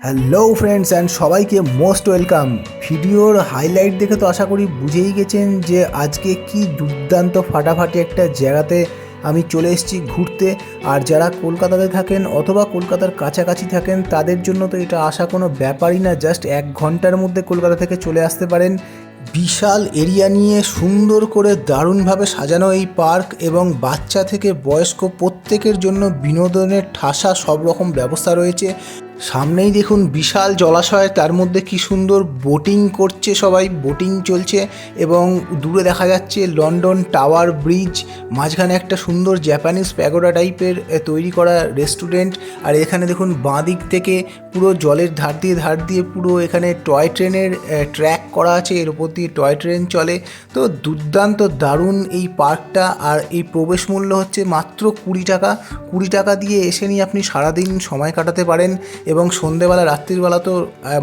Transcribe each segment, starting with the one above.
Hello friends and সবাইকে most welcome. ভিডিওর highlight দেখে তো আশা করি বুঝেই গেছেন যে আজকে কি দুর্দান্ত ফাটাফাটি একটা জায়গাতে আমি চলে এসেছি ঘুরতে। আর যারা কলকাতাতে থাকেন অথবা কলকাতার কাছাকাছি থাকেন তাদের জন্য তো এটা আসা কোনো ব্যাপারই না, জাস্ট 1 ঘন্টার মধ্যে কলকাতা থেকে চলে আসতে পারেন। বিশাল এরিয়া নিয়ে সুন্দর করে দারুণভাবে সাজানো এই পার্ক, এবং বাচ্চা থেকে বয়স্ক প্রত্যেকের জন্য বিনোদনের ঠাসা সব রকম ব্যবস্থা রয়েছে। সামনেই দেখুন বিশাল জলাশয়, তার মধ্যে কি সুন্দর বোটিং করছে, সবাই বোটিং চলছে এবং দূরে দেখা যাচ্ছে লন্ডন টাওয়ার ব্রিজ। মাঝখানে একটা সুন্দর জাপানিজ প্যাগোডা টাইপের তৈরি করা রেস্টুরেন্ট। আর এখানে দেখুন বাঁ দিক থেকে পুরো জলের ধার দিয়ে পুরো এখানে টয় ট্রেনের ট্র্যাক করা আছে, এর উপর দিয়ে টয় ট্রেন চলে। তো দুর্দান্ত দারুণ এই পার্কটা। আর এই প্রবেশ মূল্য হচ্ছে মাত্র 20 টাকা। 20 টাকা দিয়ে এসে নিয়ে আপনি সারাদিন সময় কাটাতে পারেন, এবং সন্ধেবেলা রাত্রিবেলা তো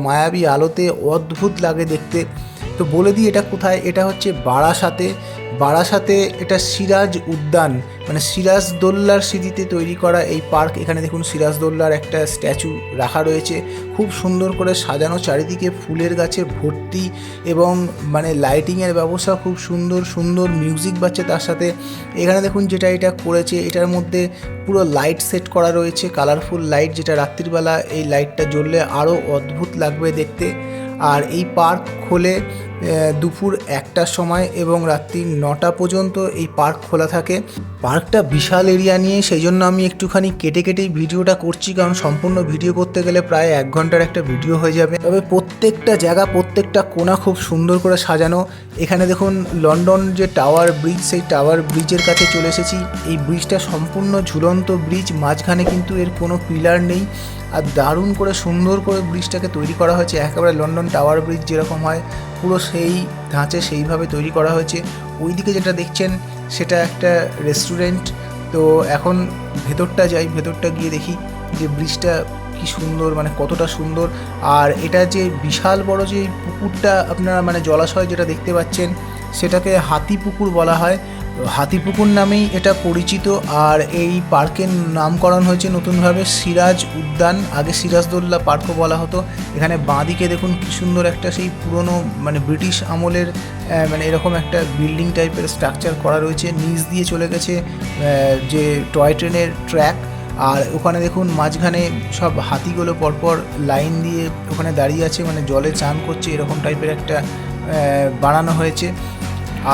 মায়াবী আলোতে অদ্ভুত লাগে দেখতে। তো বলে দিই এটা কোথায়, এটা হচ্ছে বারাসাতে এটা সিরাজ উদ্যান, মানে সিরাজদৌল্লার স্মৃতিতে তৈরি করা এই পার্ক। এখানে দেখুন সিরাজদৌল্লার একটা স্ট্যাচু রাখা রয়েছে, খুব সুন্দর করে সাজানো, চারিদিকে ফুলের গাছে ভর্তি, এবং মানে লাইটিংয়ের ব্যবস্থা খুব সুন্দর সুন্দর মিউজিক বাজছে তার সাথে। এখানে দেখুন এটা করেছে, এটার মধ্যে পুরো লাইট সেট করা রয়েছে, কালারফুল লাইট, যেটা রাত্রিবেলা এই লাইটটা জ্বললে আরও অদ্ভুত লাগবে দেখতে। আর এই পার্ক খোলে দুপুর 1টার সময় এবং রাত্রি 9টা পর্যন্ত এই পার্ক খোলা থাকে। পার্কটা বিশাল এরিয়া নিয়ে, সেই জন্য আমি একটুখানি কেটেই ভিডিওটা করছি, কারণ সম্পূর্ণ ভিডিও করতে গেলে প্রায় 1 ঘন্টার একটা ভিডিও হয়ে যাবে। তবে প্রত্যেকটা জায়গা, প্রত্যেকটা কোণা খুব সুন্দর করে সাজানো। এখানে দেখুন লন্ডন যে টাওয়ার ব্রিজ, সেই টাওয়ার ব্রিজের কাছে চলে এসেছি। এই ব্রিজটা সম্পূর্ণ ঝুলন্ত ব্রিজ, মাঝখানে কিন্তু এর কোনো পিলার নেই। আর দারুণ করে সুন্দর করে ব্রিজটাকে তৈরি করা হয়েছে, একেবারে লন্ডন টাওয়ার ব্রিজ যেরকম হয় পুরো সেই ধাঁচে সেইভাবে তৈরি করা হয়েছে। ওইদিকে যেটা দেখছেন সেটা একটা রেস্টুরেন্ট। তো এখন ভেতরটা যাই, ভেতরটা গিয়ে দেখি যে ব্রিজটা কি সুন্দর, মানে কতটা সুন্দর। আর এটা যে বিশাল বড় যে পুকুরটা আপনারা মানে জলাশয় যেটা দেখতে পাচ্ছেন, সেটাকে হাতিপুকুর বলা হয়। হাতিপুকুর নামেই এটা পরিচিত। আর এই পার্কের নামকরণ হয়েছে নতুনভাবে সিরাজ উদ্যান, আগে সিরাজদৌল্লা পার্কও বলা হতো। এখানে বাঁদিকে দেখুন কি সুন্দর একটা সেই পুরনো মানে ব্রিটিশ আমলের মানে এরকম একটা বিল্ডিং টাইপের স্ট্রাকচার করা রয়েছে, নিচ দিয়ে চলে গেছে যে টয় ট্রেনের ট্র্যাক। আর ওখানে দেখুন মাঝখানে সব হাতিগুলো পরপর লাইন দিয়ে ওখানে দাঁড়িয়ে আছে, মানে জলে চান করছে, এরকম টাইপের একটা বানানো হয়েছে।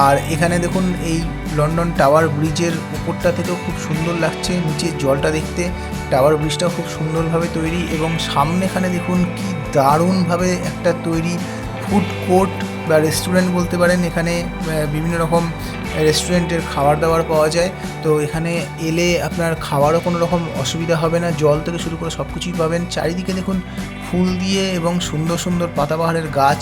আর এখানে দেখুন এই লন্ডন টাওয়ার ব্রিজের উপরটা থেকেও খুব সুন্দর লাগছে নিচের জলটা দেখতে। টাওয়ার ব্রিজটাও খুব সুন্দরভাবে তৈরি, এবং সামনে এখানে দেখুন কি দারুণভাবে একটা তৈরি ফুড কোর্ট বা রেস্টুরেন্ট বলতে পারেন। এখানে বিভিন্ন রকম রেস্টুরেন্টের খাবার দাবার পাওয়া যায়। তো এখানে এলে আপনার খাওয়ারও কোনো রকম অসুবিধা হবে না, জল থেকে শুরু করে সব কিছুই পাবেন। চারিদিকে দেখুন ফুল দিয়ে এবং সুন্দর সুন্দর পাতাবাহারের গাছ,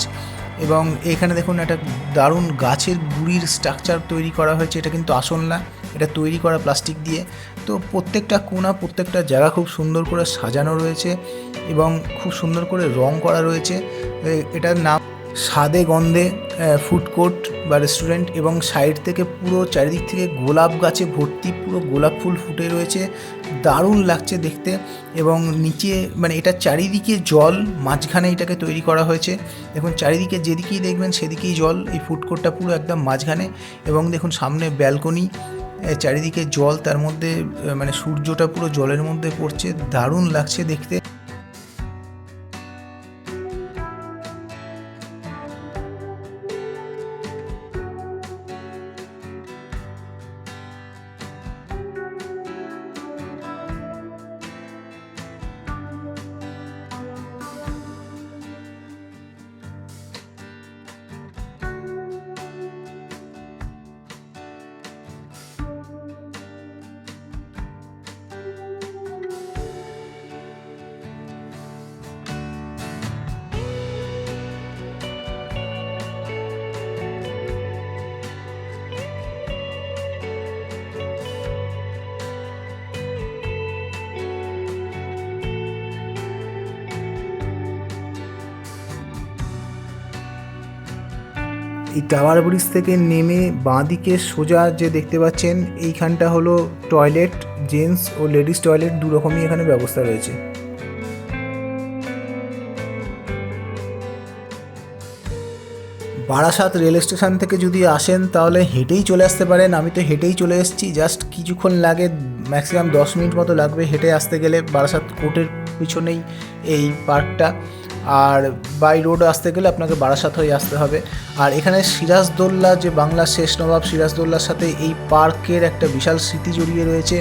এবং এখানে দেখুন একটা দারুণ গাছের গুঁড়ির স্ট্রাকচার তৈরি করা হয়েছে। এটা কিন্তু আসল না, এটা তৈরি করা প্লাস্টিক দিয়ে। তো প্রত্যেকটা কোণা, প্রত্যেকটা জায়গা খুব সুন্দর করে সাজানো রয়েছে এবং খুব সুন্দর করে রং করা রয়েছে। এটার নাম স্বাদে গন্ধে ফুড কোর্ট বা রেস্টুরেন্ট, এবং সাইড থেকে পুরো চারিদিক থেকে গোলাপ গাছে ভর্তি, পুরো গোলাপ ফুল ফুটে রয়েছে, দারুণ লাগছে দেখতে। এবং নিচে মানে এটা চারিদিকে জল, মাঝখানে এটাকে তৈরি করা হয়েছে। দেখুন চারিদিকে যেদিকেই দেখবেন সেদিকেই জল, এই ফুড কোর্টটা পুরো একদম মাঝখানে। এবং দেখুন সামনে ব্যালকনি, চারিদিকে জল, তার মধ্যে মানে সূর্যটা পুরো জলের মধ্যে পড়ছে, দারুণ লাগছে দেখতে। এই টাওয়ার ব্রিজ থেকে নেমে বাঁদিকে সোজা যে দেখতে পাচ্ছেন এইখানটা হলো টয়লেট, জেন্টস ও লেডিস টয়লেট দু রকমই এখানে ব্যবস্থা রয়েছে। বারাসাত রেল স্টেশন থেকে যদি আসেন তাহলে হেঁটেই চলে আসতে পারেন। আমি তো হেঁটেই চলে এসেছি, জাস্ট কিছুক্ষণ লাগে, ম্যাক্সিমাম 10 মিনিট মতো লাগবে হেঁটে আসতে গেলে। বারাসাত কোর্টের পিছনেই এই পার্কটা, আর বাই রোড আসতে গেলে আপনাকে বারাসাত হয়ে আসতে হবে। আর এখানে সিরাজদৌল্লা, যে বাংলার শেষ নবাব সিরাজদৌল্লার সাথে এই পার্কের একটা বিশাল স্মৃতি জড়িয়ে রয়েছে।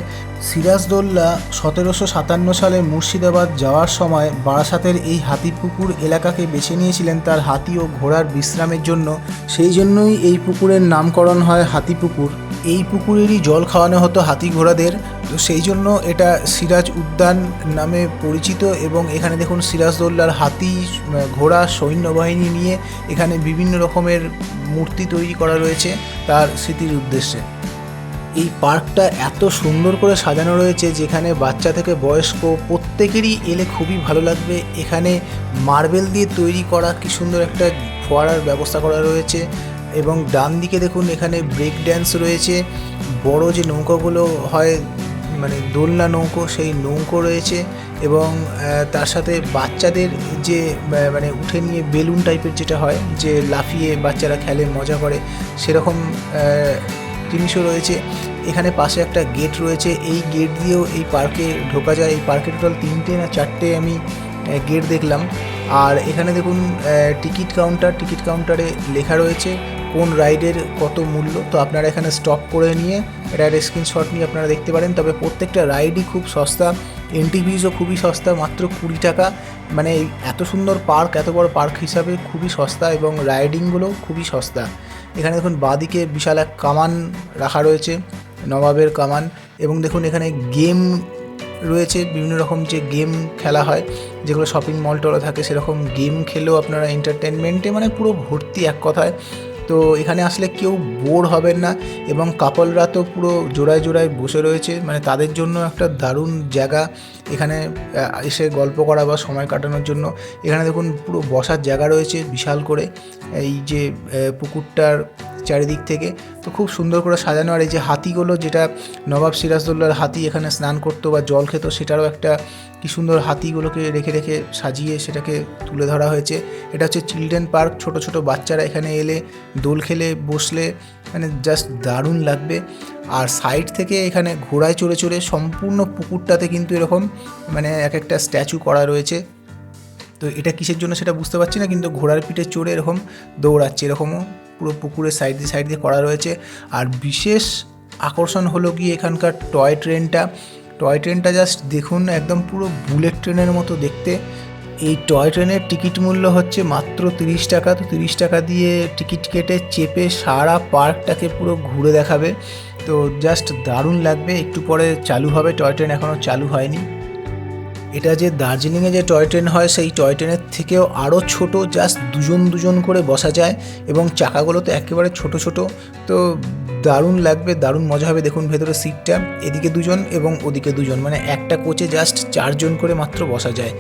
সিরাজদৌল্লা 1757 সালে মুর্শিদাবাদ যাওয়ার সময় বারাসাতের এই হাতিপুকুর এলাকাকে বেছে নিয়েছিলেন তার হাতি ও ঘোড়ার বিশ্রামের জন্য। সেই জন্যই এই পুকুরের নামকরণ হয় হাতিপুকুর। এই পুকুরেরই জল খাওয়ানো হতো হাতি ঘোড়াদের, তো সেই জন্য এটা সিরাজ উদ্যান নামে পরিচিত। এবং এখানে দেখুন সিরাজদৌল্লার হাতি ঘোড়া সৈন্যবাহিনী নিয়ে এখানে বিভিন্ন রকমের মূর্তি তৈরি করা রয়েছে তার স্মৃতির উদ্দেশ্যে। এই পার্কটা এত সুন্দর করে সাজানো রয়েছে যেখানে বাচ্চা থেকে বয়স্ক প্রত্যেকেরই এলে খুবই ভালো লাগবে। এখানে মার্বেল দিয়ে তৈরি করা কি সুন্দর একটা ফোয়ারার ব্যবস্থা করা রয়েছে। এবং ডান দিকে দেখুন এখানে ব্রেক ড্যান্স রয়েছে, বড় যে নৌকাগুলো হয় মানে দোলনা নৌকো, সেই নৌকো রয়েছে। এবং তার সাথে বাচ্চাদের যে মানে উঠে নিয়ে বেলুন টাইপের যেটা হয়, যে লাফিয়ে বাচ্চারা খেলে মজা করে, সেরকম জিনিসও রয়েছে। এখানে পাশে একটা গেট রয়েছে, এই গেট দিয়েও এই পার্কে ঢোকা যায়। এই পার্কে টোটাল 3টে না 4টে আমি গেট দেখলাম। আর এখানে দেখুন টিকিট কাউন্টারে লেখা রয়েছে কোন রাইডের কত মূল্য। তো আপনারা এখানে স্টপ করে নিয়ে এটার স্ক্রিনশট নিয়ে আপনারা দেখতে পারেন। তবে প্রত্যেকটা রাইডই খুব সস্তা, এন্ট্রি ফিজও খুবই সস্তা, মাত্র 20 টাকা। মানে এত সুন্দর পার্ক, এত বড় পার্ক হিসাবে খুবই সস্তা, এবং রাইডিংগুলো খুবই সস্তা। এখানে দেখুন বাঁদিকে বিশাল এক কামান রাখা রয়েছে, নবাবের কামান। এবং দেখুন এখানে গেম রয়েছে, বিভিন্ন রকম যে গেম খেলা হয় যেগুলো শপিং মল টলে থাকে, সেরকম গেম খেলেও আপনারা এন্টারটেনমেন্টে মানে পুরো ভর্তি এক কথায়। তো এখানে আসলে কেউ বোর হবেন না। এবং কাপলরা তো পুরো জোড়ায় জোড়ায় বসে রয়েছে, মানে তাদের জন্য একটা দারুণ জায়গা এখানে এসে গল্প করা বা সময় কাটানোর জন্য। এখানে দেখুন পুরো বসার জায়গা রয়েছে বিশাল করে এই যে পুকুরটার চারিদিক থেকে। তো খুব সুন্দর করে সাজানো। আর এই যে হাতিগুলো, যেটা নবাব সিরাজদৌল্লার হাতি এখানে স্নান করতো বা জল খেত, সেটারও একটা কি সুন্দর হাতিগুলোকে রেখে রেখে সাজিয়ে সেটাকে তুলে ধরা হয়েছে। এটা হচ্ছে চিলড্রেন পার্ক, ছোট ছোট বাচ্চারা এখানে এলে দোল খেলে বসলে মানে জাস্ট দারুণ লাগবে। আর সাইড থেকে এখানে ঘোড়ায় চড়ে চড়ে সম্পূর্ণ পুকুরটাতে কিন্তু এরকম মানে এক একটা স্ট্যাচু করা রয়েছে। তো এটা কিসের জন্য সেটা বুঝতে পারছি না, কিন্তু ঘোড়ার পিঠে চড়ে এরকম দৌড়াচ্ছে, এরকমও পুরো পুকুরের সাইড দিয়ে করা রয়েছে। আর বিশেষ আকর্ষণ হলো গিয়ে এখানকার টয় ট্রেনটা জাস্ট দেখুন, একদম পুরো বুলেট ট্রেনের মতো দেখতে। এই টয় ট্রেনের টিকিট মূল্য হচ্ছে মাত্র 30 টাকা। তো 30 টাকা দিয়ে টিকিট কেটে চেপে সারা পার্কটাকে পুরো ঘুরে দেখাবে। তো জাস্ট দারুণ লাগবে। একটু পরে চালু হবে টয় ট্রেন, এখনও চালু হয়নি। এটা যে দার্জিলিংয়ে যে টয় ট্রেন হয়, সেই টয় ট্রেনের থেকেও আরও ছোট, জাস্ট দুজন করে বসা যায়, এবং চাকাগুলো তো একেবারে ছোট। তো দারুণ লাগবে, দারুণ মজা হবে। দেখুন ভেতরে সিটটা, এদিকে 2জন এবং ওদিকে 2জন, মানে একটা কোচে জাস্ট 4জন করে মাত্র বসা যায়।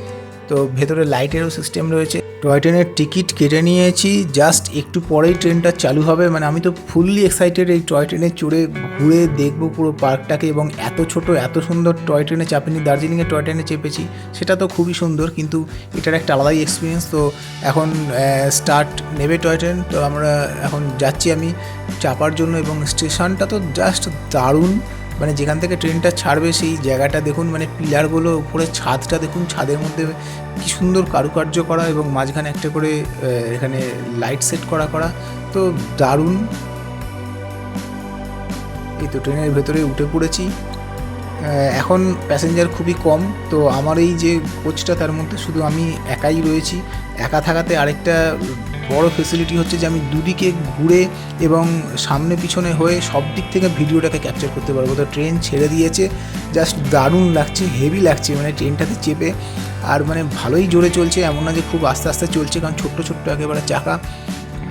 তো ভেতরে লাইটেরও সিস্টেম রয়েছে। টয় ট্রেনের টিকিট কেটে নিয়েছি, জাস্ট একটু পরেই ট্রেনটা চালু হবে। মানে আমি তো ফুললি এক্সাইটেড এই টয় ট্রেনে চড়ে ঘুরে দেখবো পুরো পার্কটাকে। এবং এত ছোট এত সুন্দর টয় ট্রেনে চাপিনি, দার্জিলিংয়ে টয় ট্রেনে চেপেছি, সেটা তো খুবই সুন্দর, কিন্তু এটার একটা আলাদাই এক্সপিরিয়েন্স। তো এখন স্টার্ট নেবে টয় ট্রেন, তো আমরা এখন যাচ্ছি আমি চাপার জন্য। এবং স্টেশনটা তো জাস্ট দারুণ, মানে যেখান থেকে ট্রেনটা ছাড়বে সেই জায়গাটা দেখুন, মানে পিলারগুলো উপরে, ছাদটা দেখুন, ছাদের মধ্যে কি সুন্দর কারুকার্য করা, এবং মাঝখানে একটা করে এখানে লাইট সেট করা। তো দারুণ। এই তো ট্রেনের ভেতরে উঠে পড়েছি। এখন প্যাসেঞ্জার খুবই কম, তো আমার এই যে কোচটা তার মধ্যে শুধু আমি একাই রয়েছি। একা থাকাতে আরেকটা বড় ফেসিলিটি হচ্ছে যে আমি দুদিকে ঘুরে এবং সামনে পিছনে হয়ে সব দিক থেকে ভিডিওটাকে ক্যাপচার করতে পারবো। তো ট্রেন ছেড়ে দিয়েছে, জাস্ট দারুণ লাগছে, হেভি লাগছে মানে ট্রেনটাতে চেপে। আর মানে ভালোই জোরে চলছে, এমন না যে খুব আস্তে আস্তে চলছে, কারণ ছোট্ট একেবারে চাকা।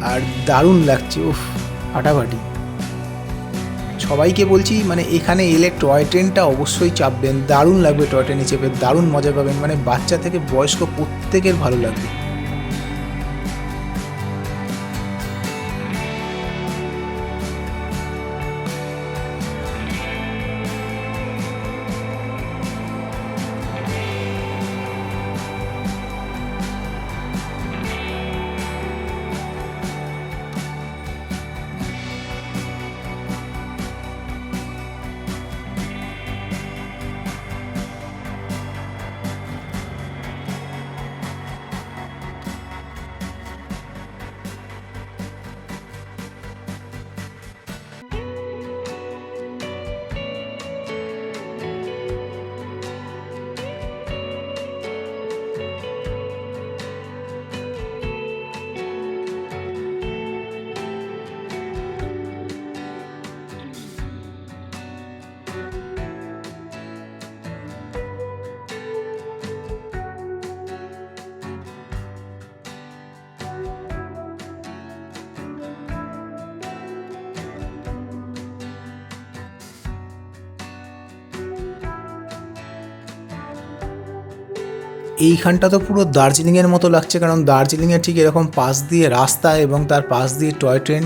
আর দারুণ লাগছে, উফ ফাটাফাটি। সবাইকে বলছি মানে এখানে এলে টয় ট্রেনটা অবশ্যই চাপবেন, দারুণ লাগবে টয় ট্রেনে চেপে, দারুণ মজা পাবেন। মানে বাচ্চা থেকে বয়স্ক প্রত্যেকের ভালো লাগবে। এইখানটা তো পুরো দার্জিলিংয়ের মতো লাগছে, কারণ দার্জিলিংয়ে ঠিক এরকম পাশ দিয়ে রাস্তা এবং তার পাশ দিয়ে টয় ট্রেন।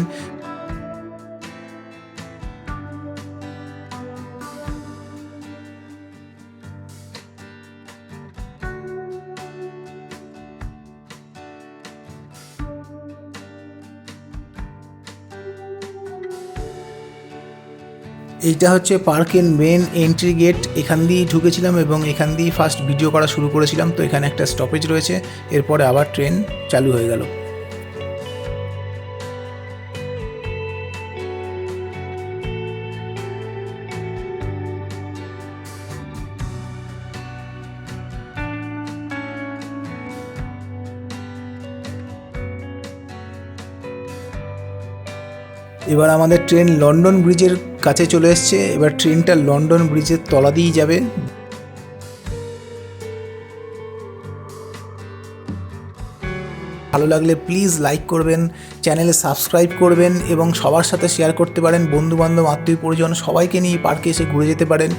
এইটা হচ্ছে পার্কের মেন এন্ট্রি গেট। এখান দিয়েই ঢুকেছিলাম এবং এখান দিয়েই ফার্স্ট ভিডিও করা শুরু করেছিলাম। তো এখানে একটা স্টপেজ রয়েছে, এরপরে আবার ট্রেন চালু হয়ে গেল। এবার আমাদের ট্রেন লন্ডন ব্রিজের কাছে চলে এসছে। এবার ট্রেনটা লন্ডন ব্রিজের তলা দিয়েই যাবে। ভালো লাগলে প্লিজ লাইক করবেন, চ্যানেলে সাবস্ক্রাইব করবেন এবং সবার সাথে শেয়ার করতে পারেন। বন্ধুবান্ধব, আত্মীয় পরিজন সবাইকে নিয়ে পার্কে এসে ঘুরে যেতে পারেন,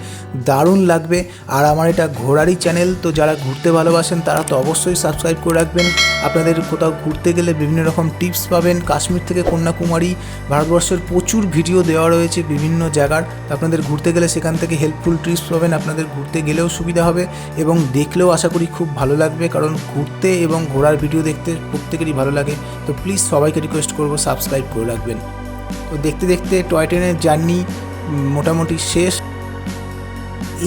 দারুণ লাগবে। আর আমার এটা ঘোরারই চ্যানেল, তো যারা ঘুরতে ভালোবাসেন তারা তো অবশ্যই সাবস্ক্রাইব করে রাখবেন। আপনাদের কোথাও ঘুরতে গেলে বিভিন্ন রকম টিপস পাবেন। কাশ্মীর থেকে কন্যাকুমারী, ভারতবর্ষের প্রচুর ভিডিও দেওয়া রয়েছে বিভিন্ন জায়গার। আপনাদের ঘুরতে গেলে সেখান থেকে হেল্পফুল টিপস পাবেন, আপনাদের ঘুরতে গেলেও সুবিধা হবে এবং দেখলেও আশা করি খুব ভালো লাগবে, কারণ ঘুরতে এবং ঘোরার ভিডিও দেখতে প্রত্যেকেরই ভালো লাগে। তো প্লিজ সবাইকে রিকোয়েস্ট করবো সাবস্ক্রাইব করে রাখবেন। তো দেখতে দেখতে টয় ট্রেনের জার্নি মোটামুটি শেষ।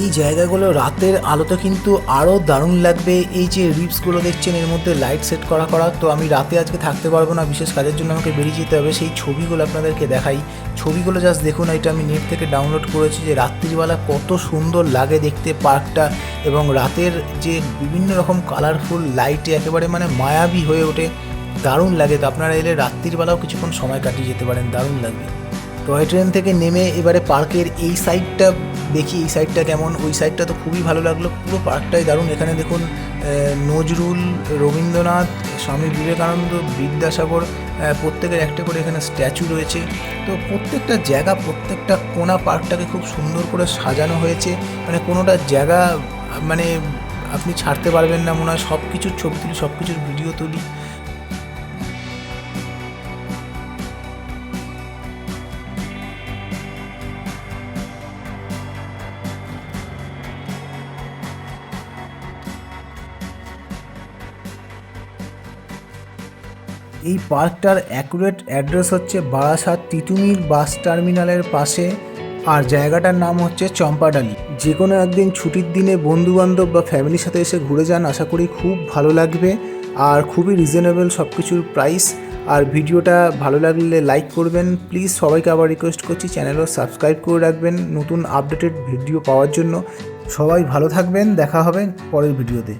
এই জায়গাগুলো রাতের আলোতে কিন্তু আরও দারুণ লাগবে। এই যে রিপসগুলো দেখছেন, এর মধ্যে লাইট সেট করা। তো আমি রাতে আজকে থাকতে পারবো না, বিশেষ কাজের জন্য আমাকে বেরিয়ে যেতে হবে। সেই ছবিগুলো আপনাদেরকে দেখাই। ছবিগুলো জাস্ট দেখুন, এটা আমি নেট থেকে ডাউনলোড করেছি, যে রাত্রিবেলা কত সুন্দর লাগে দেখতে পার্কটা, এবং রাতের যে বিভিন্ন রকম কালারফুল লাইটে একেবারে মানে মায়াবী হয়ে ওঠে, দারুণ লাগে। তো আপনারা এলে রাত্রিবেলাও কিছুক্ষণ সময় কাটিয়ে যেতে পারেন, দারুণ লাগবে। টয় ট্রেন থেকে নেমে এবারে পার্কের এই সাইডটা দেখি, এই সাইডটা কেমন। ওই সাইডটা তো খুবই ভালো লাগলো, পুরো পার্কটাই দারুণ। এখানে দেখুন নজরুল, রবীন্দ্রনাথ, স্বামী বিবেকানন্দ, বিদ্যাসাগর প্রত্যেকের একটা করে এখানে স্ট্যাচু রয়েছে। তো প্রত্যেকটা জায়গা, প্রত্যেকটা কোণা পার্কটাকে খুব সুন্দর করে সাজানো হয়েছে। মানে কোনোটা জায়গা মানে আপনি ছাড়তে পারবেন না, মনে হয় সব কিছুর ছবি তুলি, সব কিছুর ভিডিও তুলি। এই পার্কটার অ্যাকুরেট অ্যাড্রেস হচ্ছে বারাসাত তিতুমির বাস টার্মিনালের পাশে, আর জায়গাটার নাম হচ্ছে চম্পাডালি। যে কোনো একদিন ছুটির দিনে বন্ধুবান্ধব বা ফ্যামিলির সাথে এসে ঘুরে যান, আশা করি খুব ভালো লাগবে। আর খুবই রিজনেবল সব কিছুর প্রাইস। আর ভিডিওটা ভালো লাগলে লাইক করবেন প্লিজ। সবাইকে আবার রিকোয়েস্ট করছি চ্যানেলও সাবস্ক্রাইব করে রাখবেন নতুন আপডেটেড ভিডিও পাওয়ার জন্য। সবাই ভালো থাকবেন, দেখা হবে পরের ভিডিওতে।